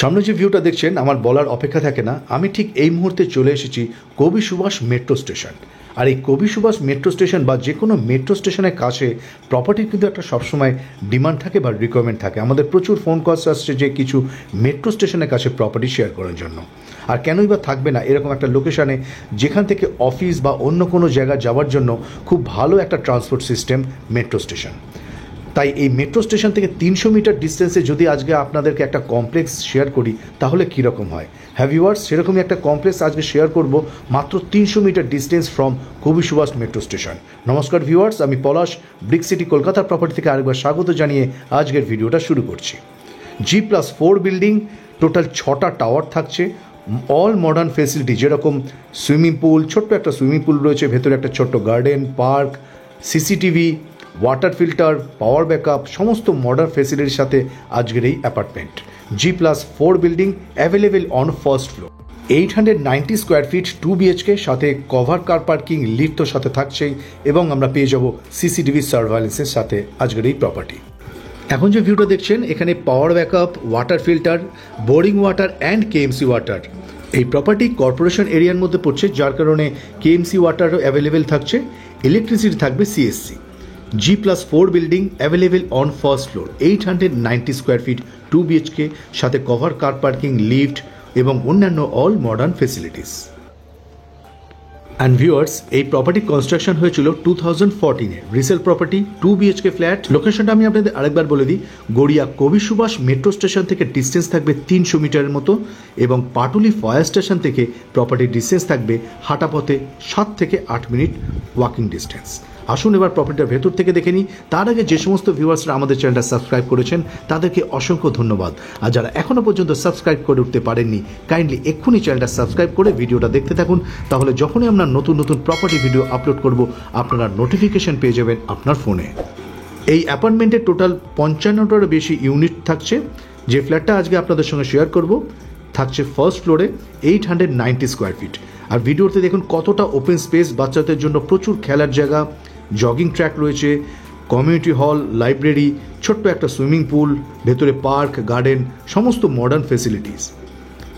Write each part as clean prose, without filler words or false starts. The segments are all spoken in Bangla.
সামনে যে ভিউটা দেখছেন আমার বলার অপেক্ষা থাকে না, আমি ঠিক এই মুহূর্তে চলে এসেছি কবি সুভাষ মেট্রো স্টেশন। আর এই কবি সুভাষ মেট্রো স্টেশন বা যে কোনো মেট্রো স্টেশনের কাছে প্রপার্টির কিন্তু একটা সবসময় ডিমান্ড থাকে বা রিকোয়ারমেন্ট থাকে। আমাদের প্রচুর ফোন কলস আসছে যে কিছু মেট্রো স্টেশনের কাছে প্রপার্টি শেয়ার করার জন্য। আর কেনই বা থাকবে না এরকম একটা লোকেশানে যেখান থেকে অফিস বা অন্য কোনো জায়গা যাওয়ার জন্য খুব ভালো একটা ট্রান্সপোর্ট সিস্টেম মেট্রো স্টেশন। তাই এই মেট্রো স্টেশন থেকে 300 মিটার ডিস্টেন্সে যদি আজকে আপনাদেরকে একটা কমপ্লেক্স শেয়ার করি তাহলে কীরকম হয়। হ্যাভ ভিউয়ার্স, সেরকমই একটা কমপ্লেক্স আজকে শেয়ার করব মাত্র 300 মিটার ডিস্টেন্স ফ্রম কবি সুভাষ মেট্রো স্টেশন। নমস্কার ভিউয়ার্স, আমি পলাশ ব্রিক সিটি কলকাতার প্রপার্টি থেকে আরেকবার স্বাগত জানিয়ে আজকের ভিডিওটা শুরু করছি। G+4 বিল্ডিং, টোটাল 6টা টাওয়ার থাকছে, অল মডার্ন ফেসিলিটি, যেরকম সুইমিং পুল, ছোট্ট একটা সুইমিং পুল রয়েছে, ভেতরে একটা ছোট্ট garden, park, CCTV, water filter, power backup, সমস্ত মডার্ন ফেসিলিটির সাথে আজকের এই apartment. G+4 building, available on first floor, 890 square feet, 2 BHK, সাথে কভার কার পার্কিং, লিফট তো সাথে থাকছেই, এবং আমরা পেয়ে যাব সিসিটিভি সার্ভাইলেন্সের সাথে আজকের এই প্রপার্টি। এখন যে ভিউটা দেখছেন এখানে power backup, water filter, boring water and KMC water. এই প্রপার্টি কর্পোরেশন এরিয়ার মধ্যে পড়ছে, যার কারণে KMC ওয়াটারও অ্যাভেলেবেল থাকছে, ইলেকট্রিসিটি থাকবে CSC। G+4 building, available on first floor, 890 square feet, 2 BHK, সাথে কভার কার পার্কিং, লিফট এবং অন্যান্য all modern facilities. And viewers, এই প্রপার্টি কনস্ট্রাকশন হয়েছিল 2014-এ। Resale property, 2 BHK flat. লোকেশনটা আমি আপনাদের আরেকবার বলে দিই, গড়িয়া কবি সুভাষ মেট্রো স্টেশন থেকে ডিস্টেন্স থাকবে 300 মিটারের মতো, এবং পাটুলি ফায়ার স্টেশন থেকে প্রপার্টির ডিস্টেন্স থাকবে হাঁটা পথে 7 থেকে 8 মিনিট ওয়াকিং ডিস্টেন্স। আসুন এবার প্রপার্টিটার ভেতর থেকে দেখে নিই। তার আগে যে সমস্ত ভিউয়ার্সরা আমাদের চ্যানেলটা সাবস্ক্রাইব করেছেন তাদেরকে অসংখ্য ধন্যবাদ। আর যারা এখনও পর্যন্ত সাবস্ক্রাইব করে উঠতে পারেননি, কাইন্ডলি এক্ষুনি চ্যানেলটা সাবস্ক্রাইব করে ভিডিওটা দেখতে থাকুন। তাহলে যখনই আমরা নতুন নতুন প্রপার্টি ভিডিও আপলোড করব আপনারা নোটিফিকেশন পেয়ে যাবেন আপনার ফোনে। এই অ্যাপার্টমেন্টের টোটাল 55টারও বেশি ইউনিট থাকছে। যে ফ্ল্যাটটা আজকে আপনাদের সঙ্গে শেয়ার করব থাকছে ফার্স্ট ফ্লোরে, 890 স্কোয়ার ফিট। আর ভিডিওতে দেখুন কতটা ওপেন স্পেস, বাচ্চাদের জন্য প্রচুর খেলার জায়গা, জগিং ট্র্যাক রয়েছে, কমিউনিটি হল, লাইব্রেরি, ছোট্ট একটা সুইমিং পুল, ভেতরে পার্ক, গার্ডেন, সমস্ত মডার্ন ফেসিলিটিস।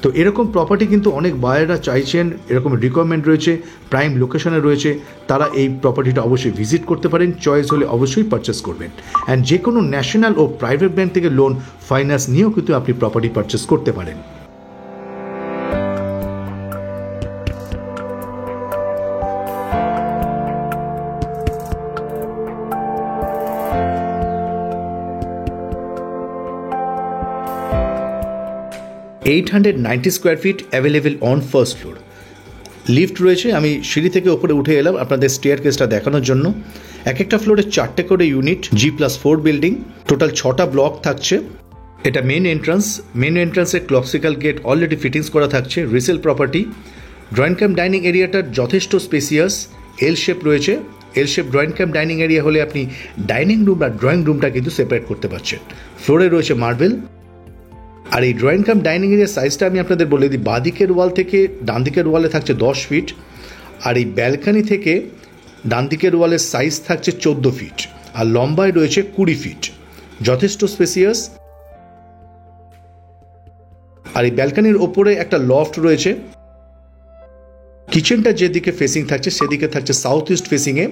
তো এরকম প্রপার্টি কিন্তু অনেক বায়াররা চাইছেন, এরকম রিকোয়ারমেন্ট রয়েছে, প্রাইম লোকেশনে রয়েছে, তারা এই প্রপার্টিটা অবশ্যই ভিজিট করতে পারেন। চয়েস হলে অবশ্যই পারচেস করবেন। অ্যান্ড যে কোনো ন্যাশনাল ও প্রাইভেট ব্যাংক থেকে লোন, ফাইন্যান্স নিয়েও কিন্তু আপনি প্রপার্টি পারচেস করতে পারেন। $890 square fit, available on first floor. Lift রয়েছে, আমি সিঁড়ি থেকে ওপরে উঠে এলাম আপনাদের স্টেয়ার কেসটা দেখানোর জন্য। এক একটা ফ্লোরে 4টে করে ইউনিট। G+4 বিল্ডিং, টোটাল 6টা ব্লক থাকছে। এটা মেন এন্ট্রান্স। মেন এন্ট্রান্সে ক্লপসিক্যাল গেট অলরেডি ফিটিংস করা থাকছে। Resale property. Drawing cum dining এরিয়াটা যথেষ্ট স্পেসিয়াস, এল শেপ রয়েছে। L shape drawing cum dining area হলে আপনি ডাইনিং রুম আর ড্রয়িং রুমটা কিন্তু সেপারেট করতে পারছেন। ফ্লোরে রয়েছে মার্বেল। আর এই ড্রয়িং কাম ডাইনিং এরিয়ার সাইজটা আমি আপনাদের বলে দিই, বাঁদিকের ওয়াল থেকে ডান দিকের ওয়ালে থাকছে 10 ফিট, আর এই ব্যালকানি থেকে ডান দিকের ওয়ালের সাইজ থাকছে 14 ফিট, আর লম্বায় রয়েছে 20 ফিট, যথেষ্ট স্পেসিয়াস। আর এই ব্যালকানির ওপরে একটা লফট রয়েছে। কিচেনটা যেদিকে ফেসিং থাকছে সেদিকে থাকছে সাউথ ইস্ট ফেসিংয়ে।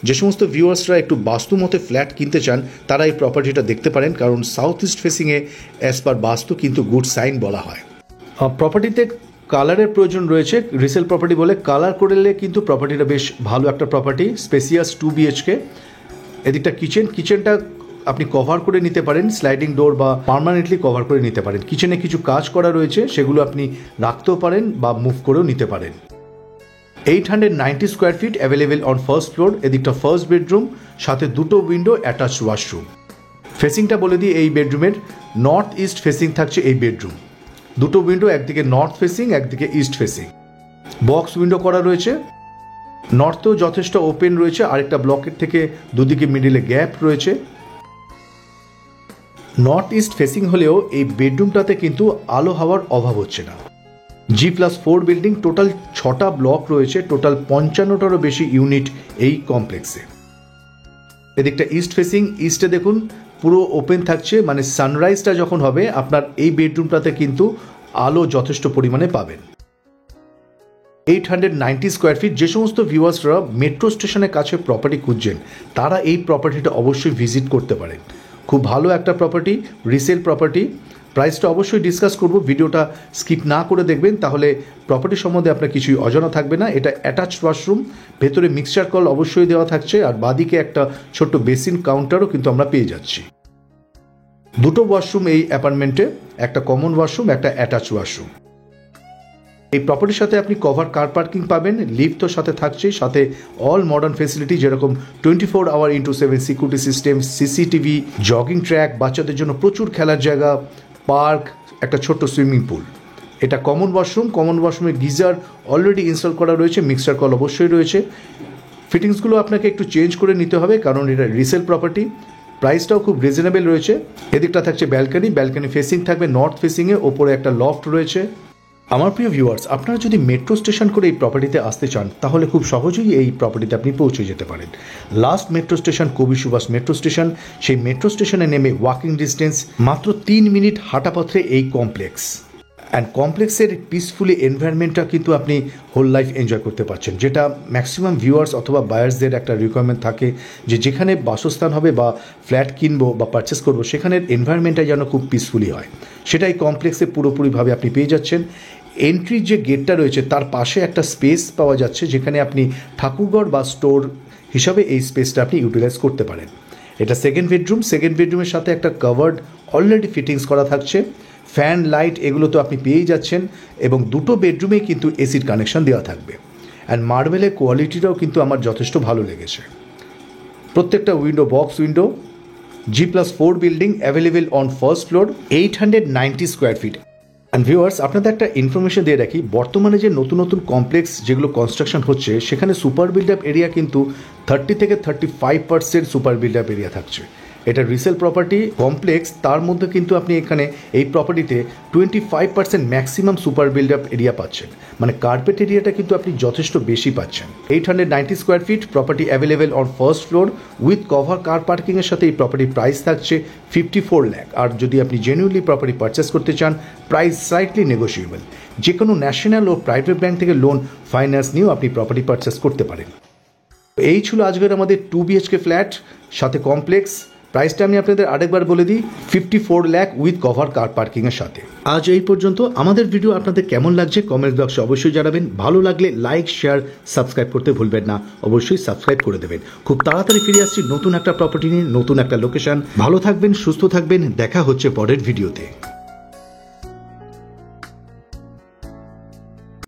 যে সমস্ত ভিউয়ার্সরা একটু বাস্তু মতে ফ্ল্যাট কিনতে চান তারা এই প্রপার্টিটা দেখতে পারেন, কারণ সাউথ ইস্ট ফেসিংয়ে অ্যাজ পার বাস্তু কিন্তু গুড সাইন বলা হয়। প্রপার্টিতে কালারের প্রয়োজন রয়েছে, রিসেল প্রপার্টি বলে কালার করলে কিন্তু প্রপার্টিটা বেশ ভালো একটা প্রপার্টি। Spacious 2 BHK। এদিকটা কিচেনটা আপনি কভার করে নিতে পারেন, স্লাইডিং ডোর বা পার্মানেন্টলি কভার করে নিতে পারেন। কিচেনে কিছু কাজ করা রয়েছে, সেগুলো আপনি রাখতেও পারেন বা মুভ করেও নিতে পারেন। 890 square fit, available on first floor. এদিকটা ফার্স্ট বেডরুম, সাথে 2টো উইন্ডো, অ্যাটাচ ওয়াশরুম। ফেসিংটা বলে দিই, এই বেডরুমের নর্থ ইস্ট ফেসিং থাকছে এই বেডরুম। 2টো উইন্ডো, একদিকে নর্থ ফেসিং, একদিকে ইস্ট ফেসিং। বক্স উইন্ডো করা রয়েছে। নর্থেও যথেষ্ট ওপেন রয়েছে, আরেকটা ব্লকের থেকে দুদিকে মিডিলে গ্যাপ রয়েছে। নর্থ ইস্ট ফেসিং হলেও এই বেডরুমটাতে কিন্তু আলো হাওয়ার অভাব হচ্ছে না। G+4 বিল্ডিং, টোটাল 6টা ব্লক রয়েছে, টোটাল 55টারও বেশি ইউনিট এই কমপ্লেক্সে। এদিকটা ইস্ট ফেসিং। ইস্টে দেখুন পুরো ওপেন থাকছে, মানে সানরাইজটা যখন হবে আপনার এই বেডরুমটাতে কিন্তু আলো যথেষ্ট পরিমাণে পাবেন। 890 স্কোয়ার ফিট। যে সমস্ত ভিউয়ার্সরা মেট্রো স্টেশনের কাছে প্রপার্টি খুঁজছেন তারা এই প্রপার্টিটা অবশ্যই ভিজিট করতে পারেন। খুব ভালো একটা প্রপার্টি, রিসেল প্রপার্টি। প্রাইসটা অবশ্যই ডিসকাস করব, ভিডিওটা স্কিপ না করে দেখবেন, তাহলে প্রপার্টি সম্বন্ধে আপনার কিছুই অজানা থাকবে না। এটা অ্যাটাচড ওয়াশরুম, ভেতরে মিক্সচার কল অবশ্যই দেওয়া থাকছে, আর বাদিকে একটা ছোট্ট বেসিন কাউন্টারও কিন্তু আমরা পেয়ে যাচ্ছি। দুটো ওয়াশরুম এই অ্যাপার্টমেন্টে, একটা কমন ওয়াশরুম, একটা অ্যাটাচ ওয়াশরুম। এই প্রপার্টির সাথে আপনি কভার কার পার্কিং পাবেন, লিফট তো সাথে থাকছেই, সাথে অল মডার্ন ফেসিলিটি যেরকম 24/7 security system, CCTV, jogging track, বাচ্চাদের জন্য প্রচুর খেলার জায়গা, পার্ক, একটা ছোট্ট সুইমিং পুল। এটা কমন ওয়াশরুম। কমন ওয়াশরুমে গিজার অলরেডি ইনস্টল করা রয়েছে, মিক্সার কল অবশ্যই রয়েছে। ফিটিংসগুলো আপনাকে একটু চেঞ্জ করে নিতে হবে কারণ এটা রিসেল প্রপার্টি। প্রাইসটাও খুব রিজনেবল রয়েছে। এদিকটা থাকছে ব্যালকনি, ব্যালকনি ফেসিং থাকবে নর্থ ফেসিংয়ে, ওপরে একটা লফট রয়েছে। আমার প্রিয় ভিউয়ার্স, আপনারা যদি মেট্রো স্টেশন করে এই প্রপার্টিতে আসতে চান তাহলে খুব সহজেই এই প্রপার্টিতে আপনি পৌঁছে যেতে পারেন। লাস্ট মেট্রো স্টেশন কবি সুভাষ মেট্রো স্টেশন। সেই মেট্রো স্টেশনে নেমে ওয়াকিং ডিস্টেন্স মাত্র 3 মিনিট হাঁটাপথে এই কমপ্লেক্স। অ্যান্ড কমপ্লেক্সের পিসফুলি এনভায়রনমেন্টটা কিন্তু আপনি হোল লাইফ এনজয় করতে পারছেন, যেটা ম্যাক্সিমাম ভিউয়ার্স অথবা বায়ার্সদের একটা রিকোয়ারমেন্ট থাকে যে যেখানে বাসস্থান হবে বা ফ্ল্যাট কিনবো বা পারচেস করবো সেখানের এনভায়রনমেন্টটা যেন খুব পিসফুলি হয়। সেটাই কমপ্লেক্সে পুরোপুরিভাবে আপনি পেয়ে যাচ্ছেন। এন্ট্রির যে গেটটা রয়েছে তার পাশে একটা স্পেস পাওয়া যাচ্ছে যেখানে আপনি ঠাকুরঘর বা স্টোর হিসাবে এই স্পেসটা আপনি ইউটিলাইজ করতে পারেন। এটা সেকেন্ড বেডরুম। সেকেন্ড বেডরুমের সাথে একটা কাভার্ড অলরেডি ফিটিংস করা থাকছে, ফ্যান, লাইট এগুলো তো আপনি পেয়েই যাচ্ছেন, এবং দুটো বেডরুমেই কিন্তু এসির কানেকশন দেওয়া থাকবে। অ্যান্ড মার্বেলের কোয়ালিটিটাও কিন্তু আমার যথেষ্ট ভালো লেগেছে। প্রত্যেকটা window box window. G+4 building, available on first floor, 890 square fit. And viewers, আপনাদের একটা ইনফরমেশন দিয়ে রাখি, বর্তমানে যে নতুন নতুন কমপ্লেক্স যেগুলো কনস্ট্রাকশন হচ্ছে সেখানে সুপার বিল্ড আপ এরিয়া কিন্তু 30 থেকে 35% সুপার বিল্ড আপ এরিয়া থাকছে। এটা রিসেল প্রপার্টি কমপ্লেক্স, তার মধ্যে কিন্তু আপনি এখানে এই প্রপার্টিতে 25% maximum super build up area পাচ্ছেন, মানে কার্পেট এরিয়াটা কিন্তু আপনি যথেষ্ট বেশি পাচ্ছেন। 890 square feet, property available on first floor with cover car পার্কিংয়ের সাথে এই প্রপার্টির প্রাইস থাকছে 54 লাখ। আর যদি আপনি জেনুইনলি প্রপার্টি পারচেস করতে চান প্রাইস স্লাইটলি নেগোশিয়েবল। যে কোনো ন্যাশনাল ও প্রাইভেট ব্যাংক থেকে লোন ফাইন্যান্স নিয়েও আপনি প্রপার্টি পারচেস করতে পারেন। এই ছিল আজকের আমাদের 2 BHK ফ্ল্যাট সাথে কমপ্লেক্স। প্রাইসটা আমি আপনাদের আরেকবার বলে দিই, 54 লাখ উইথ কভার কার পার্কিংয়ের সাথে। আজ এই পর্যন্ত। আমাদের ভিডিও আপনাদের কেমন লাগছে কমেন্ট বক্সে অবশ্যই জানাবেন। ভালো লাগলে লাইক, শেয়ার, সাবস্ক্রাইব করতে ভুলবেন না। অবশ্যই সাবস্ক্রাইব করে দেবেন। খুব তাড়াতাড়ি ফিরে আসছি নতুন একটা প্রপার্টি নিয়ে, নতুন একটা লোকেশন। ভালো থাকবেন, সুস্থ থাকবেন, দেখা হচ্ছে পরের ভিডিওতে।